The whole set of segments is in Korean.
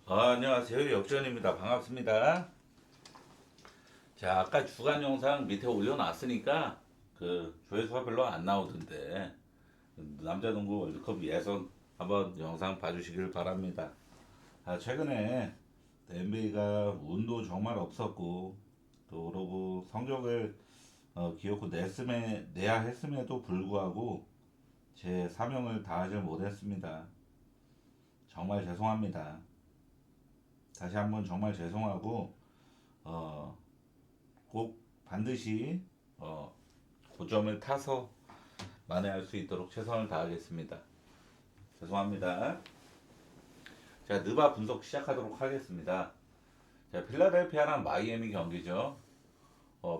안녕하세요. 역전입니다. 반갑습니다. 자, 아까 주간 영상 밑에 올려놨으니까 조회수가 별로 안 나오던데 남자농구 월드컵 예선 한번 영상 봐주시길 바랍니다. 최근에 NBA가 운도 정말 없었고 또 그러고 성적을 기어코 내야 했음에도 불구하고 제 사명을 다하지 못했습니다. 정말 죄송합니다. 다시 한번 정말 죄송하고 어, 꼭 반드시 고점을 타서 만회할 수 있도록 최선을 다하겠습니다. 죄송합니다. 자, 느바 분석 시작하도록 하겠습니다. 자, 필라델피아랑 마이애미 경기죠.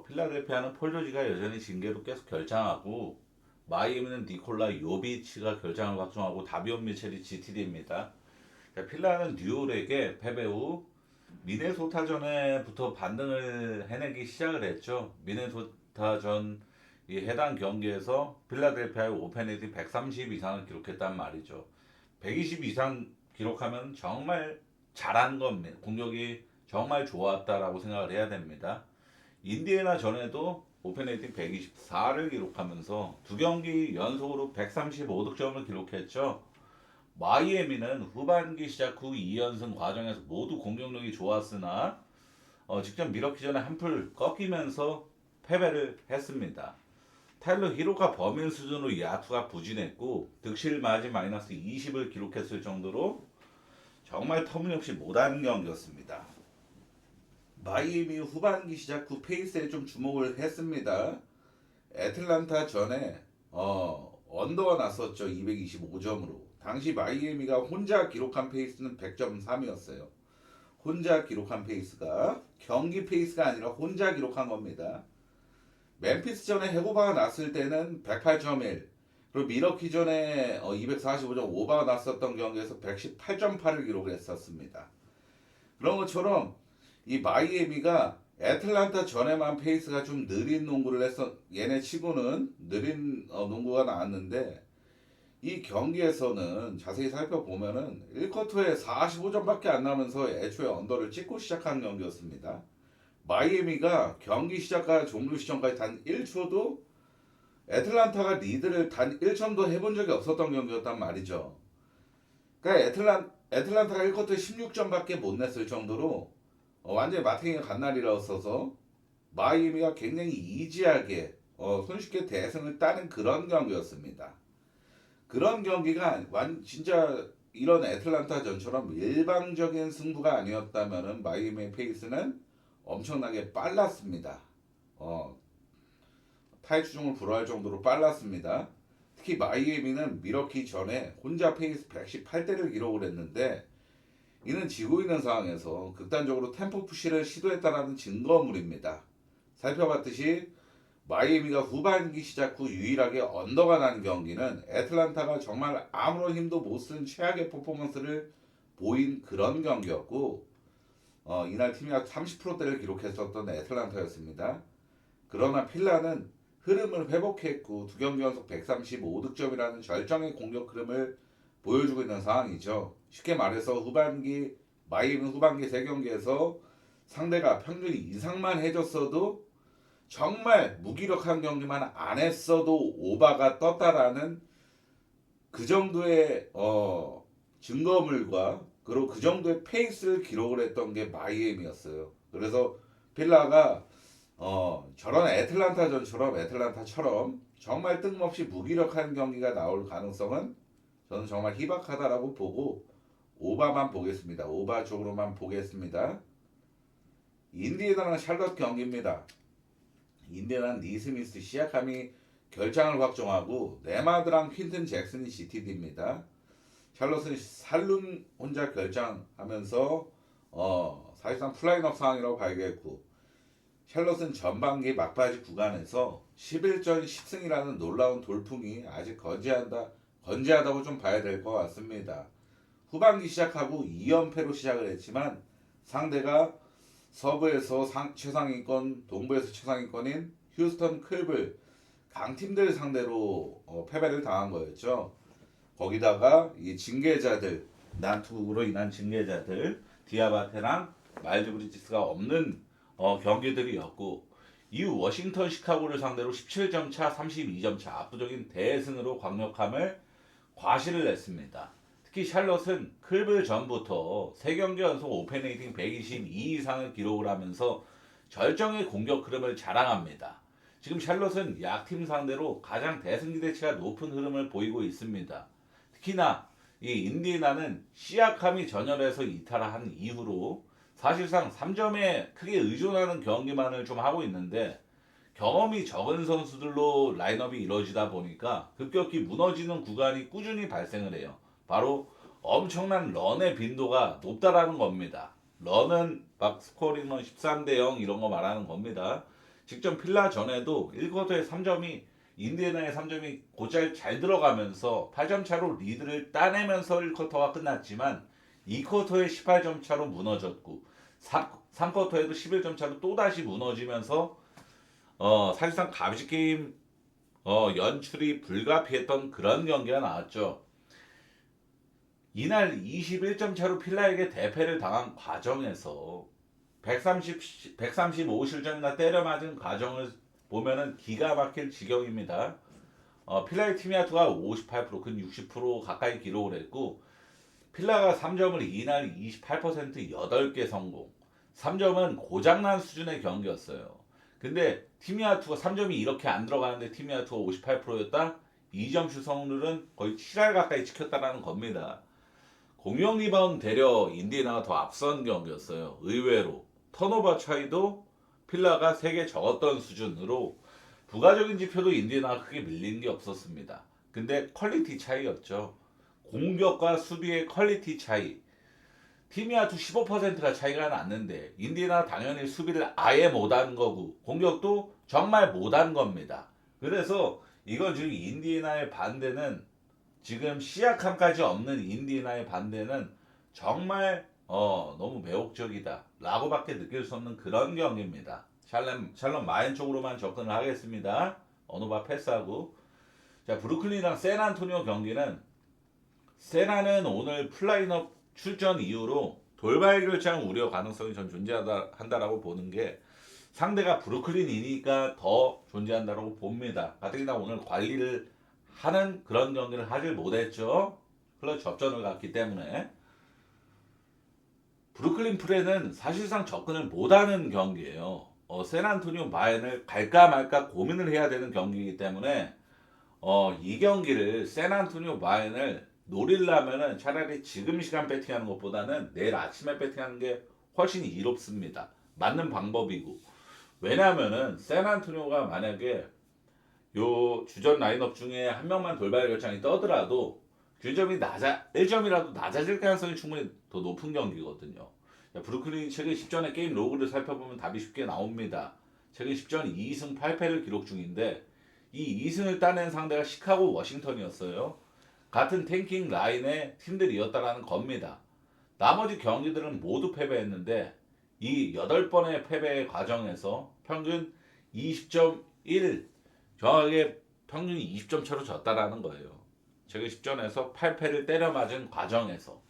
필라델피아는 폴 조지가 여전히 징계로 계속 결장하고 마이애미는 니콜라 요비치가 결장을 확정하고 다비온 미첼이 GTD입니다. 자, 필라는 뉴올에게 패배 후 미네소타전에부터 반등을 해내기 시작을 했죠. 미네소타전 이 해당 경기에서 필라델피아의 오펜에디 130 이상을 기록했단 말이죠. 120 이상 기록하면 정말 잘한 겁니다. 공격이 정말 좋았다라고 생각을 해야 됩니다. 인디애나 전에도 오펜에디 124를 기록하면서 두 경기 연속으로 135득점을 기록했죠. 마이애미는 후반기 시작 후 2연승 과정에서 모두 공격력이 좋았으나 직접 밀었기 전에 한풀 꺾이면서 패배를 했습니다. 타일러 히로가 범인 수준으로 야투가 부진했고 득실 마진 마이너스 20을 기록했을 정도로 정말 터무니없이 못한 경기였습니다. 마이애미 후반기 시작 후 페이스에 좀 주목을 했습니다. 애틀란타 전에 언더가 났었죠. 225점으로. 당시 마이애미가 혼자 기록한 페이스는 100.3이었어요. 혼자 기록한 페이스가 경기 페이스가 아니라 혼자 기록한 겁니다. 멤피스 전에 해고바가 났을 때는 108.1 그리고 미러키 전에 245점 오바가 났었던 경기에서 118.8을 기록을 했었습니다. 그런 것처럼 이 마이애미가 애틀란타 전에만 페이스가 좀 느린 농구를 했어. 얘네 치고는 느린 농구가 나왔는데 이 경기에서는 자세히 살펴보면은 1쿼터에 45점밖에 안 나면서 애초에 언더를 찍고 시작한 경기였습니다. 마이애미가 경기 시작과 종료 시점까지 단 1초도 애틀란타가 리드를 단 1점도 해본 적이 없었던 경기였단 말이죠. 그러니까 애틀란타가 1쿼터에 16점밖에 못 냈을 정도로 완전히 마탱이가 간 날이라서서 마이애미가 굉장히 이지하게 손쉽게 대승을 따는 그런 경기였습니다. 그런 경기가 진짜 이런 애틀란타전처럼 일방적인 승부가 아니었다면은 마이애미의 페이스는 엄청나게 빨랐습니다. 타이추종을 불허할 정도로 빨랐습니다. 특히 마이애미는 밀어키 전에 혼자 페이스 118대를 기록을 했는데 이는 지고 있는 상황에서 극단적으로 템포 푸시를 시도했다는 증거물입니다. 살펴봤듯이 마이애미가 후반기 시작 후 유일하게 언더가 난 경기는 애틀란타가 정말 아무런 힘도 못 쓴 최악의 퍼포먼스를 보인 그런 경기였고 이날 팀이 약 30%대를 기록했었던 애틀란타였습니다. 그러나 필라는 흐름을 회복했고 두 경기 연속 135득점이라는 절정의 공격 흐름을 보여주고 있는 상황이죠. 쉽게 말해서 마이애미 후반기 3경기에서 상대가 평균 이상만 해줬어도 정말 무기력한 경기만 안 했어도 오바가 떴다라는 그 정도의 증거물과 그리고 그 정도의 페이스를 기록을 했던 게 마이애미였어요. 그래서 필라가 저런 애틀란타처럼 정말 뜬금없이 무기력한 경기가 나올 가능성은 저는 정말 희박하다라고 보고 오바만 보겠습니다. 오바 쪽으로만 보겠습니다. 인디애나랑 샬럿 경기입니다. 인디애나는 니스미스 시아캄이 결장을 확정하고 네마드랑 퀸튼 잭슨이 GTD입니다. 샬럿은 살룬 혼자 결장하면서 사실상 플라이업 상황이라고 봐야겠고 샬럿은 전반기 막바지 구간에서 11전 10승이라는 놀라운 돌풍이 아직 건재하다고 좀 봐야 될 것 같습니다. 후반기 시작하고 2연패로 시작을 했지만 상대가 서부에서 최상위권, 동부에서 최상위권인 휴스턴 클블 강팀들 상대로 패배를 당한 거였죠. 거기다가 이 난투로 인한 징계자들 디아바테랑 마일즈 브리지스가 없는 경기들이었고 이후 워싱턴 시카고를 상대로 17점 차, 32점 차 압도적인 대승으로 강력함을 과시를 냈습니다. 특히 샬럿은 클블 전부터 3경기 연속 오펜 레이팅 122 이상을 기록을 하면서 절정의 공격 흐름을 자랑합니다. 지금 샬럿은 약팀 상대로 가장 대승 기대치가 높은 흐름을 보이고 있습니다. 특히나 이 인디애나는 시약함이 전열에서 이탈한 이후로 사실상 3점에 크게 의존하는 경기만을 좀 하고 있는데 경험이 적은 선수들로 라인업이 이루어지다 보니까 급격히 무너지는 구간이 꾸준히 발생을 해요. 바로 엄청난 런의 빈도가 높다라는 겁니다. 런은 막 스코어링은 13대 0 이런 거 말하는 겁니다. 직전 필라 전에도 1쿼터에 3점이 인디애나의 3점이 곧잘 잘 들어가면서 8점 차로 리드를 따내면서 1쿼터가 끝났지만 2쿼터에 18점 차로 무너졌고 3쿼터에도 11점 차로 또다시 무너지면서 사실상 가비지 게임 연출이 불가피했던 그런 경기가 나왔죠. 이날 21점 차로 필라에게 대패를 당한 과정에서 135실점이나 때려 맞은 과정을 보면은 기가 막힐 지경입니다. 필라의 티미아투가 58%, 근 60% 가까이 기록을 했고 필라가 3점을 이날 28% 8개 성공. 3점은 고장난 수준의 경기였어요. 근데 티미아투가 3점이 이렇게 안 들어가는데 티미아투가 58%였다? 2점 슛 성공률은 거의 7할 가까이 찍혔다라는 겁니다. 공격 리바운드 대려 인디애나가 더 앞선 경기였어요. 의외로 턴오버 차이도 필라가 3개 적었던 수준으로 부가적인 지표도 인디애나가 크게 밀린 게 없었습니다. 근데 퀄리티 차이였죠. 공격과 수비의 퀄리티 차이. 티미아투 15%가 차이가 났는데 인디애나 당연히 수비를 아예 못한 거고 공격도 정말 못한 겁니다. 그래서 이건 지금 인디애나의 반대는 지금 시약함까지 없는 인디애나의 반대는 정말 너무 매혹적이다 라고밖에 느낄 수 없는 그런 경기입니다. 샬럿 마인 쪽으로만 접근을 하겠습니다. 어노바 패스하고 자 브루클린이랑 샌안토니오 경기는 세나는 오늘 플라인업 출전 이후로 돌발 결장 우려 가능성이 전 존재한다라고 보는 게 상대가 브루클린이니까 더 존재한다라고 봅니다. 가뜩이나 오늘 관리를 하는 그런 경기를 하질 못했죠. 클러치 접전을 갔기 때문에 브루클린 프레는 사실상 접근을 못하는 경기예요. 샌안토니오 마인을 갈까 말까 고민을 해야 되는 경기이기 때문에 이 경기를 샌안토니오 마인을 노리려면은 차라리 지금 시간 배팅하는 것보다는 내일 아침에 배팅하는 게 훨씬 이롭습니다. 맞는 방법이고. 왜냐하면은 샌안토니오가 만약에 요 주전 라인업 중에 한 명만 돌발 결장이 떠더라도 균점이 1점이라도 낮아질 가능성이 충분히 더 높은 경기거든요. 브루클린이 최근 10전의 게임 로그를 살펴보면 답이 쉽게 나옵니다. 최근 10전 2승 8패를 기록 중인데 이 2승을 따낸 상대가 시카고 워싱턴이었어요. 같은 탱킹 라인의 팀들이었다라는 겁니다. 나머지 경기들은 모두 패배했는데 이 8번의 패배의 과정에서 평균 20.1 정확하게 평균 20점 차로 졌다라는 거예요. 최근 10전에서 8패를 때려 맞은 과정에서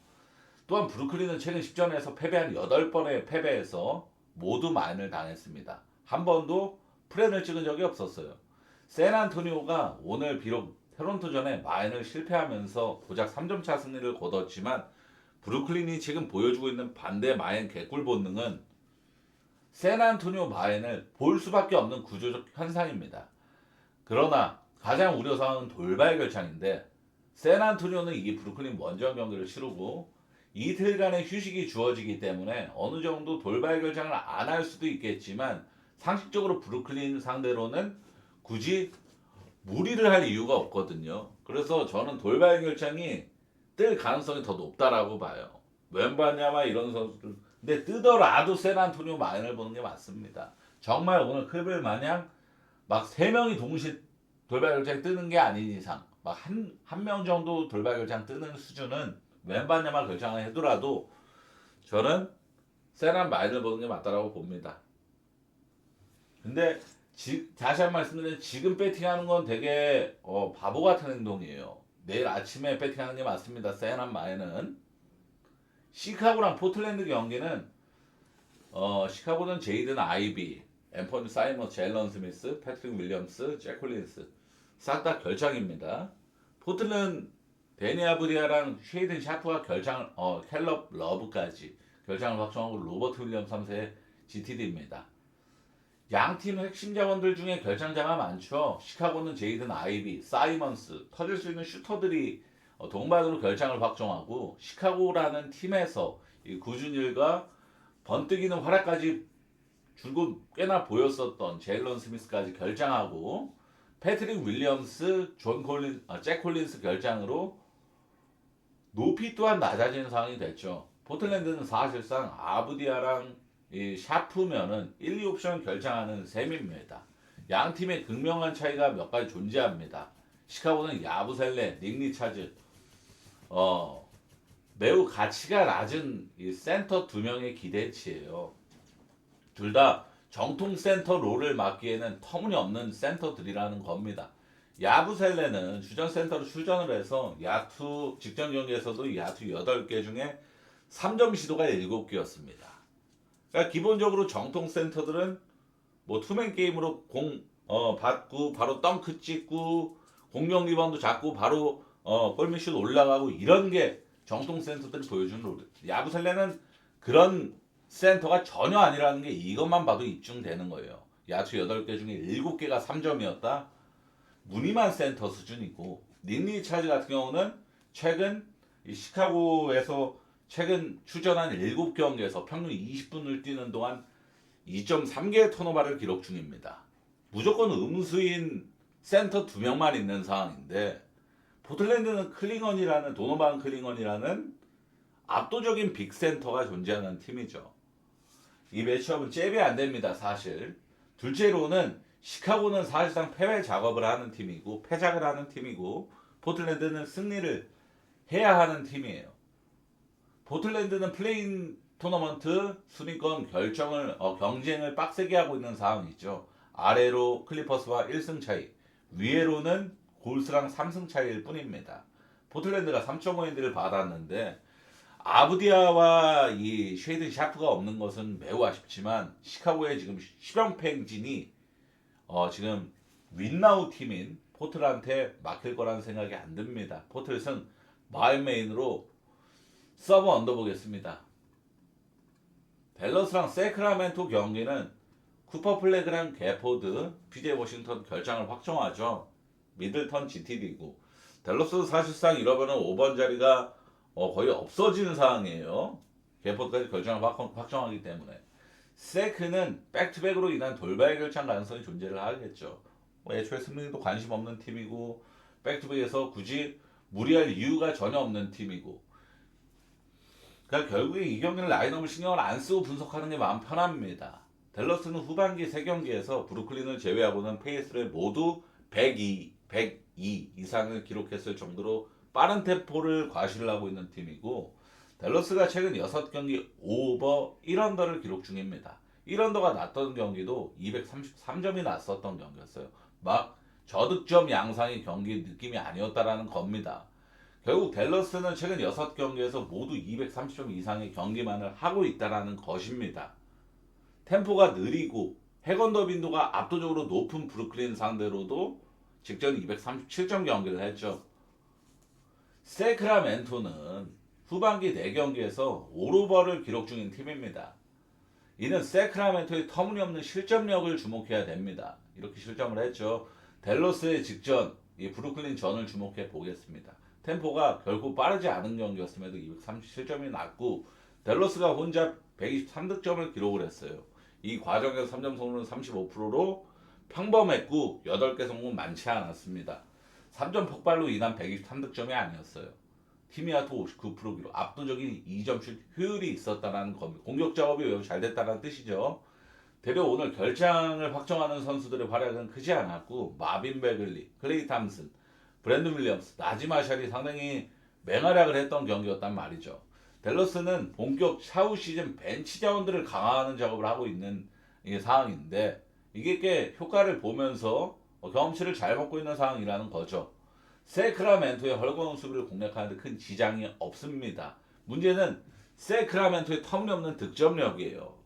또한 브루클린은 최근 10전에서 패배한 8번의 패배에서 모두 마인을 당했습니다. 한 번도 프렌을 찍은 적이 없었어요. 샌안토니오가 오늘 비록 토론토전에 마인을 실패하면서 고작 3점 차 승리를 거뒀지만 브루클린이 지금 보여주고 있는 반대 마인 개꿀 본능은 샌안토니오 마인을 볼 수밖에 없는 구조적 현상입니다. 그러나 가장 우려사항은 돌발 결창인데 샌안토니오는 이 브루클린 원정 경기를 치르고 이틀간의 휴식이 주어지기 때문에 어느 정도 돌발 결장을 안 할 수도 있겠지만 상식적으로 브루클린 상대로는 굳이 무리를 할 이유가 없거든요. 그래서 저는 돌발 결장이 뜰 가능성이 더 높다라고 봐요. 웬바냐마 이런 선수들 근데 뜨더라도 샌안토니오 마인을 보는 게 맞습니다. 정말 오늘 클벨 마냥 막 3명이 동시에 돌발 결장 뜨는 게 아닌 이상 막 한 명 정도 돌발 결장 뜨는 수준은 웬바냐마 결장을 해더라도 저는 샌안 마인을 보는 게 맞다라고 봅니다. 근데 다시 한 번 말씀드리면 지금 배팅하는 건 되게 바보 같은 행동이에요. 내일 아침에 배팅하는 게 맞습니다. 샌안 마인은 시카고랑 포틀랜드 경기는 시카고는 제이든 아이비, 앰퍼니 사이먼스, 앨런 스미스, 패트릭 윌리엄스, 잭 콜린스 싹 다 결장입니다. 포틀랜드 데니 아브디아랑 쉐이든 샤프가 캘럽 러브까지 결장을 확정하고 로버트 윌리엄스 3세의 GTD입니다. 양팀 핵심 자원들 중에 결장자가 많죠. 시카고는 제이든 아이비, 사이먼스, 터질 수 있는 슈터들이 동반으로 결장을 확정하고 시카고라는 팀에서 이 구준일과 번뜩이는 활약까지 줄곧 꽤나 보였었던 제일런 스미스까지 결장하고 패트릭 윌리엄스, 잭 콜린스 결장으로 높이 또한 낮아지는 상황이 됐죠. 포틀랜드는 사실상 아브디아랑 이 샤프면은 1, 2 옵션 결정하는 셈입니다. 양 팀의 극명한 차이가 몇 가지 존재합니다. 시카고는 야부셀레, 닉 리차즈, 매우 가치가 낮은 이 센터 두 명의 기대치예요. 둘 다 정통 센터 롤을 맡기에는 터무니없는 센터들이라는 겁니다. 야부셀레는 주전 센터로 출전을 해서 야투 직전 경기에서도 야투 8개 중에 3점 시도가 7개였습니다. 그러니까 기본적으로 정통 센터들은 뭐 투맨 게임으로 받고 바로 덩크 찍고 공격 리바운드 잡고 바로 골밑슛 올라가고 이런 게 정통 센터들이 보여주는 롤. 야부셀레는 그런 센터가 전혀 아니라는 게 이것만 봐도 입증되는 거예요. 야투 8개 중에 7개가 3점이었다. 무늬만 센터 수준이고 닉 리차즈 같은 경우는 최근 시카고에서 최근 출전한 7경기에서 평균 20분을 뛰는 동안 2.3개의 턴오버를 기록 중입니다. 무조건 음수인 센터 2명만 있는 상황인데 포틀랜드는 도노반 클링언이라는 압도적인 빅센터가 존재하는 팀이죠. 이 매치업은 잽이 안 됩니다, 사실. 둘째로는 시카고는 사실상 패배 작업을 하는 팀이고 패작을 하는 팀이고 포틀랜드는 승리를 해야 하는 팀이에요. 포틀랜드는 플레인 토너먼트 순위권 경쟁을 빡세게 하고 있는 상황이죠. 아래로 클리퍼스와 1승 차이, 위에로는 골스랑 3승 차이일 뿐입니다. 포틀랜드가 3.5인들을 받았는데 아브디아와 이 쉐이든 샤프가 없는 것은 매우 아쉽지만 시카고의 지금 10연패 행진이 지금 윈나우 팀인 포틀한테 막힐 거라는 생각이 안 듭니다. 포틀 승 마인메인으로 서브 언더보겠습니다. 댈러스랑 세크라멘토 경기는 쿠퍼 플래그랑 개포드, PJ 워싱턴 결장을 확정하죠. 미들턴 GTD고 댈러스 사실상 이러면은 5번 자리가 거의 없어지는 상황이에요. 개포드까지 결장을 확정하기 때문에 세크는 백투백으로 인한 돌발 결장 가능성이 존재를 하겠죠. 애초에 승리도 관심 없는 팀이고 백투백에서 굳이 무리할 이유가 전혀 없는 팀이고 그러니까 결국에 이 경기는 라인업을 신경을 안 쓰고 분석하는 게 마음 편합니다. 댈러스는 후반기 3경기에서 브루클린을 제외하고는 페이스를 모두 102 이상을 기록했을 정도로 빠른 템포를 과시를 하고 있는 팀이고 댈러스가 최근 6경기 5오버 1언더를 기록 중입니다. 1언더가 났던 경기도 233점이 났었던 경기였어요. 막 저득점 양상의 경기 느낌이 아니었다라는 겁니다. 결국 댈러스는 최근 6경기에서 모두 230점 이상의 경기만을 하고 있다는 것입니다. 템포가 느리고 핵언더 빈도가 압도적으로 높은 브루클린 상대로도 직전 237점 경기를 했죠. 세크라멘토는 후반기 4경기에서 올오버를 기록 중인 팀입니다. 이는 세크라멘토의 터무니없는 실점력을 주목해야 됩니다. 이렇게 실점을 했죠. 댈러스의 직전, 이 브루클린 전을 주목해 보겠습니다. 템포가 결코 빠르지 않은 경기였음에도 237점이 났고 댈러스가 혼자 123득점을 기록을 했어요. 이 과정에서 3점 성공은 35%로 평범했고 8개 성공은 많지 않았습니다. 3점 폭발로 인한 123득점이 아니었어요. 팀이아토 59% 기록, 압도적인 2점슛 효율이 있었다는 겁니다. 공격 작업이 매우 잘 됐다는 뜻이죠. 대려 오늘 결장을 확정하는 선수들의 활약은 크지 않았고 마빈 베글리, 클레이 탐슨, 브랜든 윌리엄스, 나지 마샬이 상당히 맹활약을 했던 경기였단 말이죠. 댈러스는 본격 샤후 시즌 벤치 자원들을 강화하는 작업을 하고 있는 상황인데 이게 꽤 효과를 보면서 경험치를 잘 먹고 있는 상황이라는 거죠. 세크라멘토의 헐거운 수비를 공략하는데 큰 지장이 없습니다. 문제는 세크라멘토의 터무니없는 득점력이에요.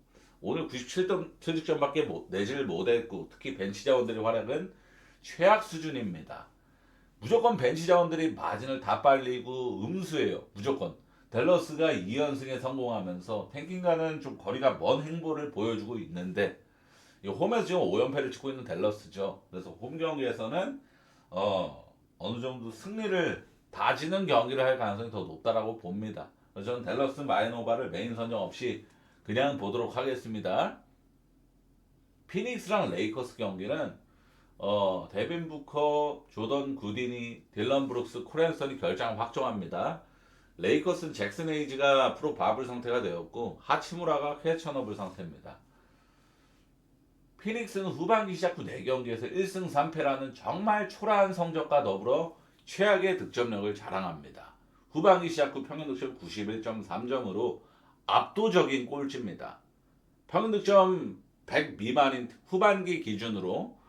오늘 97점 득점밖에 내지를 못했고 특히 벤치 자원들의 활약은 최악 수준입니다. 무조건 벤치 자원들이 마진을 다 빨리고 음수예요. 무조건. 댈러스가 2연승에 성공하면서 탱킹과는 좀 거리가 먼 행보를 보여주고 있는데 홈에서 지금 5연패를 찍고 있는 댈러스죠. 그래서 홈 경기에서는 어느 정도 승리를 다지는 경기를 할 가능성이 더 높다라고 봅니다. 그래서 저는 댈러스 마이너바를 메인 선정 없이 그냥 보도록 하겠습니다. 피닉스랑 레이커스 경기는 데빈 부커, 조던 구디니, 딜런 브룩스, 코렌선이 결장 확정합니다. 레이커스는 잭슨 에이지가 프로 바블 상태가 되었고 하치무라가 캐처너블 상태입니다. 피닉스는 후반기 시작 후 4경기에서 1승 3패라는 정말 초라한 성적과 더불어 최악의 득점력을 자랑합니다. 후반기 시작 후 평균 득점 91.3점으로 압도적인 꼴찌입니다. 평균 득점 100 미만인 후반기 기준으로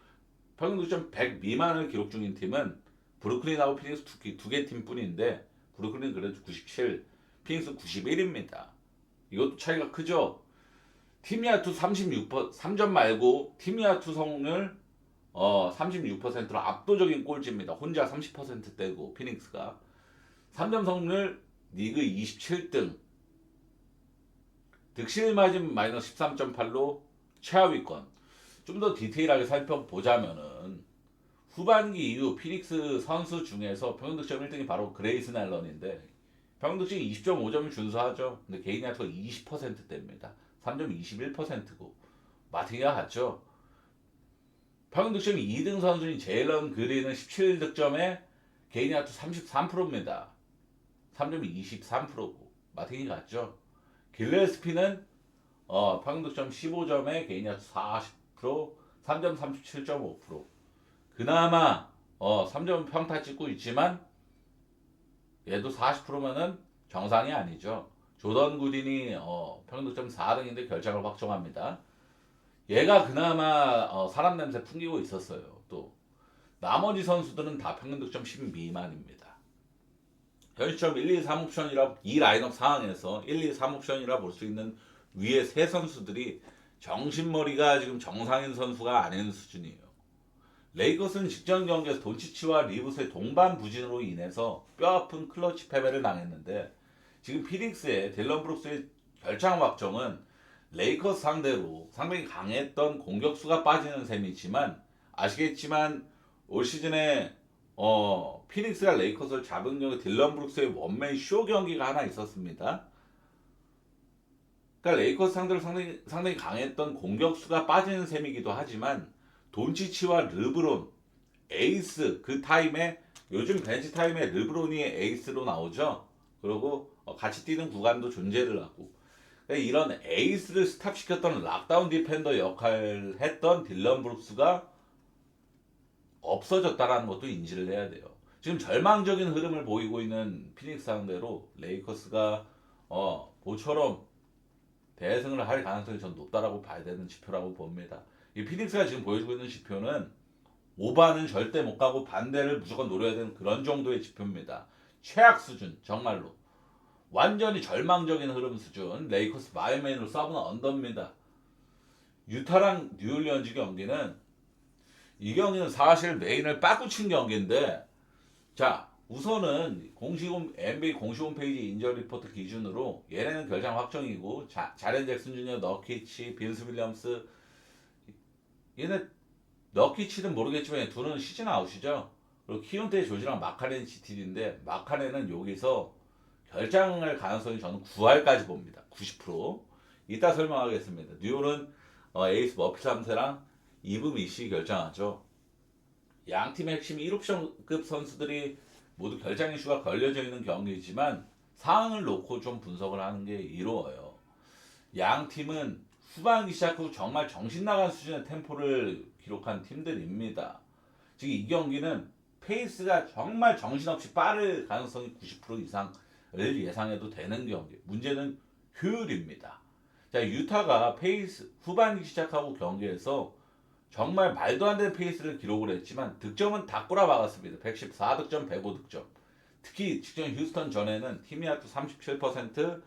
평균 득점 100 미만을 기록 중인 팀은 브루클린하고 피닉스 두 개 팀뿐인데 브루클린 그래도 97, 피닉스 91입니다. 이것도 차이가 크죠? 팀야투 3점 말고 팀야투 성공률 36%로 압도적인 꼴찌입니다. 혼자 30%대고 피닉스가 3점 성공률 리그 27등, 득실 마진 마이너스 13.8로 최하위권. 좀 더 디테일하게 살펴보자면은 후반기 이후 피닉스 선수 중에서 평균 득점 1등이 바로 그레이슨 앨런인데 평균 득점이 20.5점을 준수하죠. 근데 개인 야투가 20%대입니다. 3점 21%고 마팅이가 같죠. 평균 득점이 2등 선수인 제일런 그린은 17득점에 개인 야투 33%입니다. 3점이 23%고 마팅이 같죠. 길레스피는 평균 득점 15점에 개인 야투 40%, 3점 37.5%. 그나마 3점 평타 찍고 있지만 얘도 40%면은 정상이 아니죠. 조던 구딘이 평균 득점 4등인데 결장을 확정합니다. 얘가 그나마 사람 냄새 풍기고 있었어요. 또 나머지 선수들은 다 평균 득점 10 미만입니다. 현시점 1, 2, 3옵션이라 이 라인업 상황에서 1, 2, 3옵션이라 볼 수 있는 위에 세 선수들이 정신머리가 지금 정상인 선수가 아닌 수준이에요. 레이커스는 직전 경기에서 돈치치와 리브스의 동반 부진으로 인해서 뼈아픈 클러치 패배를 당했는데 지금 피닉스의 딜런 브룩스의 결장 확정은 레이커스 상대로 상당히 강했던 공격수가 빠지는 셈이지만 아시겠지만 올 시즌에 피닉스가 레이커스를 잡은 경우 딜런 브룩스의 원맨 쇼 경기가 하나 있었습니다. 그러니까 레이커스 상대로 상당히 강했던 공격수가 빠지는 셈이기도 하지만 돈치치와 르브론 에이스 그 타임에 요즘 벤치 타임에 르브론이 에이스로 나오죠. 그리고 같이 뛰는 구간도 존재를 하고 그러니까 이런 에이스를 스탑시켰던 락다운 디펜더 역할을 했던 딜런 브룩스가 없어졌다라는 것도 인지를 해야 돼요. 지금 절망적인 흐름을 보이고 있는 피닉스 상대로 레이커스가 모처럼 대승을 할 가능성이 전 높다라고 봐야 되는 지표라고 봅니다. 이 피닉스가 지금 보여주고 있는 지표는 오바는 절대 못 가고 반대를 무조건 노려야 되는 그런 정도의 지표입니다. 최악 수준 정말로 완전히 절망적인 흐름 수준. 레이커스 마이메인으로 서브는 언더입니다. 유타랑 뉴올리언즈 경기는 이 경기는 사실 메인을 빠꾸친 경기인데 자 우선은 NBA 공식 홈페이지 인저 리포트 기준으로 얘네는 결장 확정이고 자렌 잭슨 주니어, 너키치, 빈스 윌리엄스 얘네 너키치는 모르겠지만 둘은 시즌 아웃이죠. 그리고 키온테 조지랑 마카렌 시티인데 마카렌은 여기서 결장할 가능성이 저는 9할까지 봅니다. 90%. 이따 설명하겠습니다. 뉴올은 에이스 머피 3세랑 이브 미시 결장하죠. 양 팀의 핵심 1옵션급 선수들이 모두 결장 이슈가 걸려져 있는 경기이지만 상황을 놓고 좀 분석을 하는 게 이로워요. 양 팀은 후반기 시작 후 정말 정신나간 수준의 템포를 기록한 팀들입니다. 지금 이 경기는 페이스가 정말 정신없이 빠를 가능성이 90% 이상을 예상해도 되는 경기. 문제는 효율입니다. 자, 유타가 페이스 후반기 시작하고 경기에서 정말 말도 안 되는 페이스를 기록을 했지만 득점은 다 꼬라박았습니다. 114득점, 105득점. 특히 직전 휴스턴 전에는 팀야투 37%,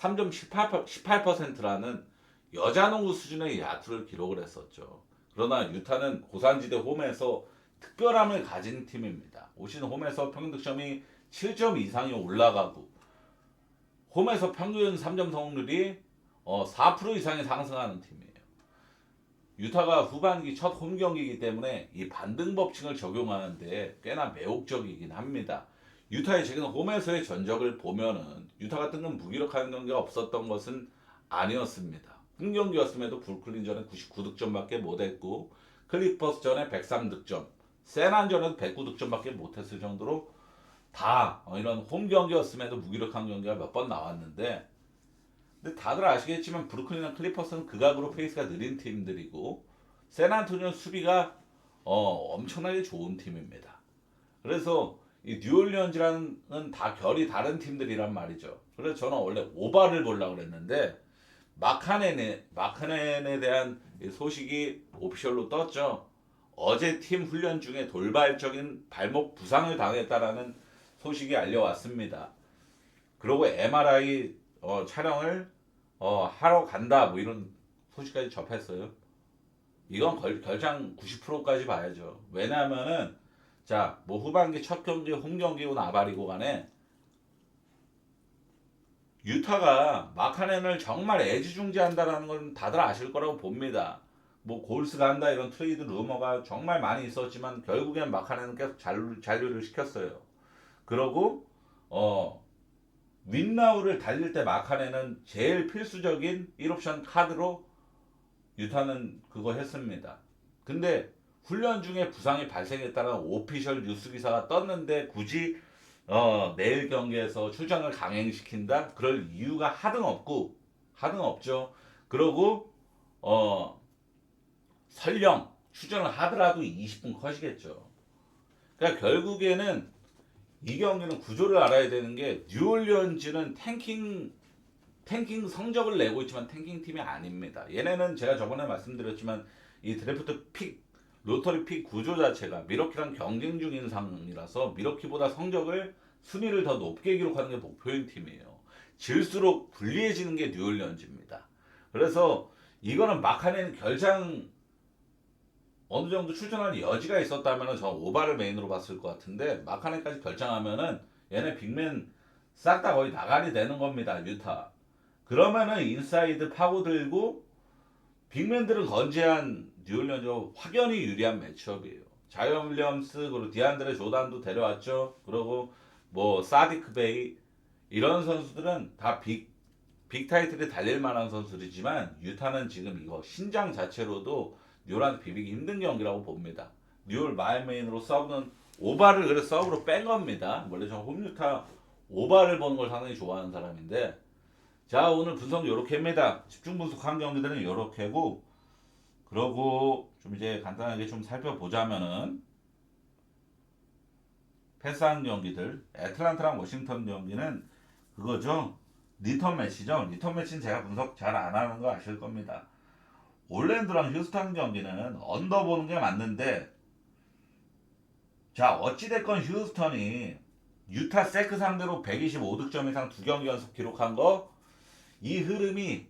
3.18%라는 여자농구 수준의 야투를 기록을 했었죠. 그러나 유타는 고산지대 홈에서 특별함을 가진 팀입니다. 올 시즌 홈에서 평균 득점이 7점 이상이 올라가고 홈에서 평균 3점 성공률이 4% 이상이 상승하는 팀이에요. 유타가 후반기 첫 홈 경기이기 때문에 이 반등 법칙을 적용하는데 꽤나 매혹적이긴 합니다. 유타의 최근 홈에서의 전적을 보면은 유타가 뜬금 무기력한 경기가 없었던 것은 아니었습니다. 홈 경기였음에도 브루클린전에 99득점밖에 못했고 클리퍼스전에 103득점, 세난전에도 109득점밖에 못했을 정도로 다 이런 홈 경기였음에도 무기력한 경기가 몇 번 나왔는데, 근데 다들 아시겠지만 브루클린이나 클리퍼스는 극악으로 페이스가 느린 팀들이고 샌안토니오 수비가 엄청나게 좋은 팀입니다. 그래서 이 뉴올리언즈라는 다 결이 다른 팀들이란 말이죠. 그래서 저는 원래 오바를 보려고 그랬는데 마카넨에 대한 소식이 오피셜로 떴죠. 어제 팀 훈련 중에 돌발적인 발목 부상을 당했다라는 소식이 알려왔습니다. 그리고 MRI 촬영을 하러 간다 뭐 이런 소식까지 접했어요. 이건 결장 90%까지 봐야죠. 왜냐하면은 자, 뭐 후반기 첫 경기 홈 경기고 나발이고 간에 유타가 마카넨을 정말 애지중지한다라는 건 다들 아실 거라고 봅니다. 뭐 골스가 한다 이런 트레이드 루머가 정말 많이 있었지만 결국엔 마카넨은 계속 잔류를 시켰어요. 그러고 윈나우를 달릴 때 마카넨은 제일 필수적인 1옵션 카드로 유타는 그거 했습니다. 근데 훈련 중에 부상이 발생했다는 오피셜 뉴스 기사가 떴는데 굳이 내일 경기에서 출전을 강행시킨다? 그럴 이유가 하등 없죠. 그러고 설령 출전을 하더라도 20분 컷이겠죠. 그러니까 결국에는 이 경기는 구조를 알아야 되는 게 뉴올리언즈는 탱킹 성적을 내고 있지만 탱킹 팀이 아닙니다. 얘네는 제가 저번에 말씀드렸지만 이 드래프트 픽 로터리 픽 구조 자체가 미러키랑 경쟁 중인 상황이라서 미러키보다 성적을 순위를 더 높게 기록하는 게 목표인 팀이에요. 질수록 불리해지는 게 뉴올리언즈입니다. 그래서 이거는 마카넨 결장 어느 정도 출전할 여지가 있었다면 저 오바를 메인으로 봤을 것 같은데 마카넨까지 결정하면은 얘네 빅맨 싹 다 거의 나가리 되는 겁니다. 유타. 그러면은 인사이드 파고들고 빅맨들은 건재한 뉴올리언즈 확연히 유리한 매치업이에요. 자이언 윌리엄스 그리고 디안드레 조단도 데려왔죠. 그리고 뭐 사디크 베이 이런 선수들은 다 빅 타이틀에 달릴 만한 선수들이지만 유타는 지금 이거 신장 자체로도 뉴올한테 비비기 힘든 경기라고 봅니다. 뉴올 마인메인으로 서브는 오바를 그래서 서브로 뺀 겁니다. 원래 저 홈유타 오바를 보는 걸 상당히 좋아하는 사람인데, 자 오늘 분석 요렇게 합니다. 집중 분석한 경기들은 요렇게고, 그러고 좀 이제 간단하게 좀 살펴보자면은 패스한 경기들 애틀란타랑 워싱턴 경기는 그거죠. 리턴 매치죠. 리턴 매치는 제가 분석 잘 안 하는 거 아실 겁니다. 올랜도랑 휴스턴 경기는 언더 보는 게 맞는데, 자 어찌됐건 휴스턴이 유타 세크 상대로 125득점 이상 두 경기 연속 기록한 거, 이 흐름이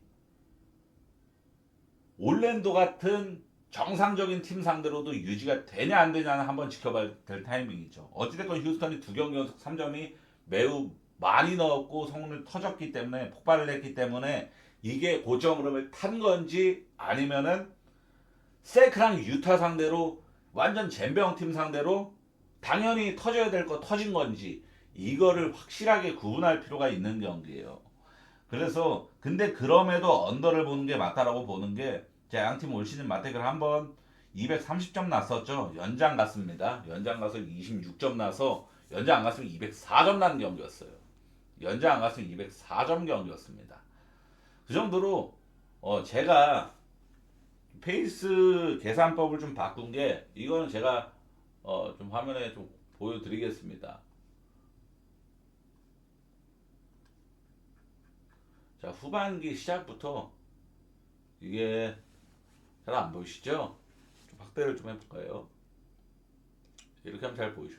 올랜도 같은 정상적인 팀 상대로도 유지가 되냐 안 되냐는 한번 지켜봐야 될 타이밍이죠. 어찌됐건 휴스턴이 두 경기 연속 3점이 매우 많이 넣었고 성공률 터졌기 때문에 폭발을 했기 때문에 이게 고점 흐름을 탄 건지 아니면은 세크랑 유타 상대로 완전 젬병 팀 상대로 당연히 터져야 될 거 터진 건지 이거를 확실하게 구분할 필요가 있는 경기예요. 그래서 근데 그럼에도 언더를 보는 게 맞다라고 보는 게, 제 양팀 올 시즌 맞대결 한번 230점 났었죠. 연장 갔습니다. 연장 가서 26점 나서 연장 안 갔으면 204점 나는 경기였어요. 연장 안 갔으면 204점 경기였습니다. 그 정도로 제가 페이스 계산법을 좀 바꾼 게, 이거는 제가 좀 화면에 좀 보여드리겠습니다. 자 후반기 시작부터 이게 잘 안 보이시죠? 좀 확대를 좀 해볼까요? 이렇게 하면 잘 보이죠.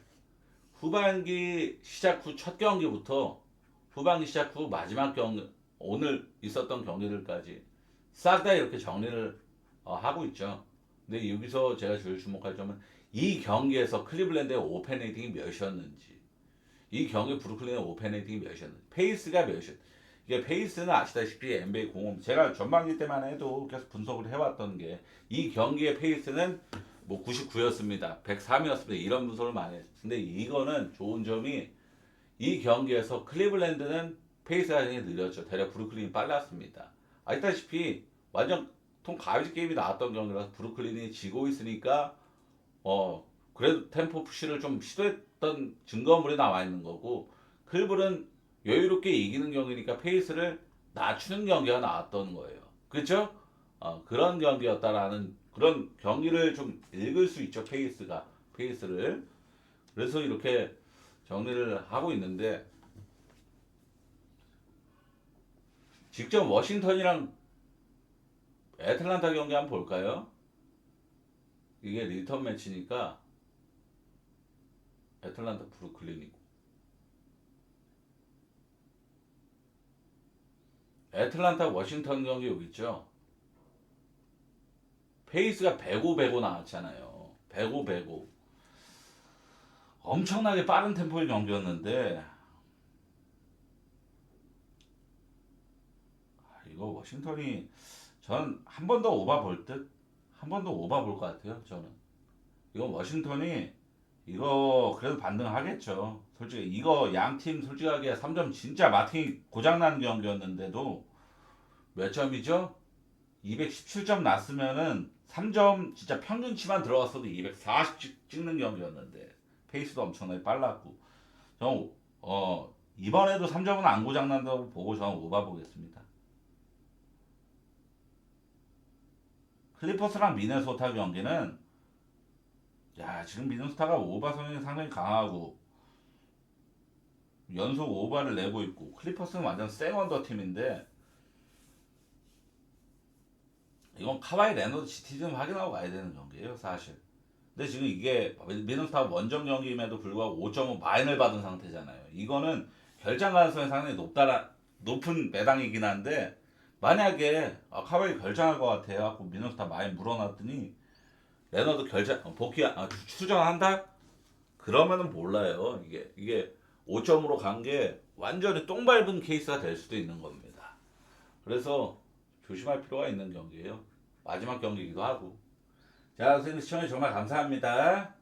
후반기 시작 후 첫 경기부터 후반기 시작 후 마지막 경기 오늘 있었던 경기들까지 싹 다 이렇게 정리를 하고 있죠. 근데 여기서 제가 제일 주목할 점은 이 경기에서 클리블랜드의 오펜 레이팅이 몇이었는지, 이 경기 브루클린의 오펜 레이팅이 몇이었는지, 페이스가 몇이었는지. 이게 페이스는 아시다시피 NBA 공홈, 제가 전반기 때만 해도 계속 분석을 해왔던 게 이 경기의 페이스는 뭐 99였습니다. 103이었습니다. 이런 분석을 많이 했어요. 근데 이거는 좋은 점이 이 경기에서 클리블랜드는 페이스가 굉장히 느렸죠. 대략 브루클린이 빨랐습니다. 아시다시피 완전 통 가위즈 게임이 나왔던 경기라서 브루클린이 지고 있으니까 그래도 템포 푸시를 좀 시도했던 증거물이 나와 있는 거고, 클블은 여유롭게 이기는 경기니까 페이스를 낮추는 경기가 나왔던 거예요. 그렇죠? 그런 경기였다라는 그런 경기를 좀 읽을 수 있죠. 페이스를. 그래서 이렇게 정리를 하고 있는데, 직접 워싱턴이랑 애틀란타 경기 한번 볼까요? 이게 리턴 매치니까 애틀란타 브루클린이고, 애틀란타 워싱턴 경기 여기 있죠. 페이스가 105 나왔잖아요. 105 엄청나게 빠른 템포의 경기였는데, 이거 워싱턴이, 저는 한 번 더 오바 볼 듯? 한 번 더 오바 볼 것 같아요, 저는. 이건 워싱턴이, 이거 그래도 반등하겠죠. 솔직히 이거 양 팀 솔직하게 3점 진짜 마틴이 고장난 경기였는데도 몇 점이죠? 217점 났으면은 3점 진짜 평균치만 들어갔어도 240 찍는 경기였는데 페이스도 엄청나게 빨랐고, 저는 이번에도 3점은 안 고장난다고 보고 저는 오바 보겠습니다. 클리퍼스랑 미네소타 경기는, 야, 지금 미네소타가 오바 성향이 상당히 강하고 연속 오바를 내고 있고, 클리퍼스는 완전 쌩언더 팀인데, 이건 카와이 레너드 GT 좀 확인하고 가야 되는 경기예요, 사실. 근데 지금 이게 미네소타 원정 경기임에도 불구하고 5.5 마인을 받은 상태잖아요. 이거는 결장 가능성이 상당히 높은 배당이긴 한데, 만약에 카와이 결장할 것 같아요 하고 미네소타 마인 물어놨더니 레너드 결장 추정한다? 그러면은 몰라요. 이게 5점으로 간 게 완전히 똥 밟은 케이스가 될 수도 있는 겁니다. 그래서 조심할 필요가 있는 경기예요. 마지막 경기이기도 하고. 자, 선생님 시청해 주셔서 정말 감사합니다.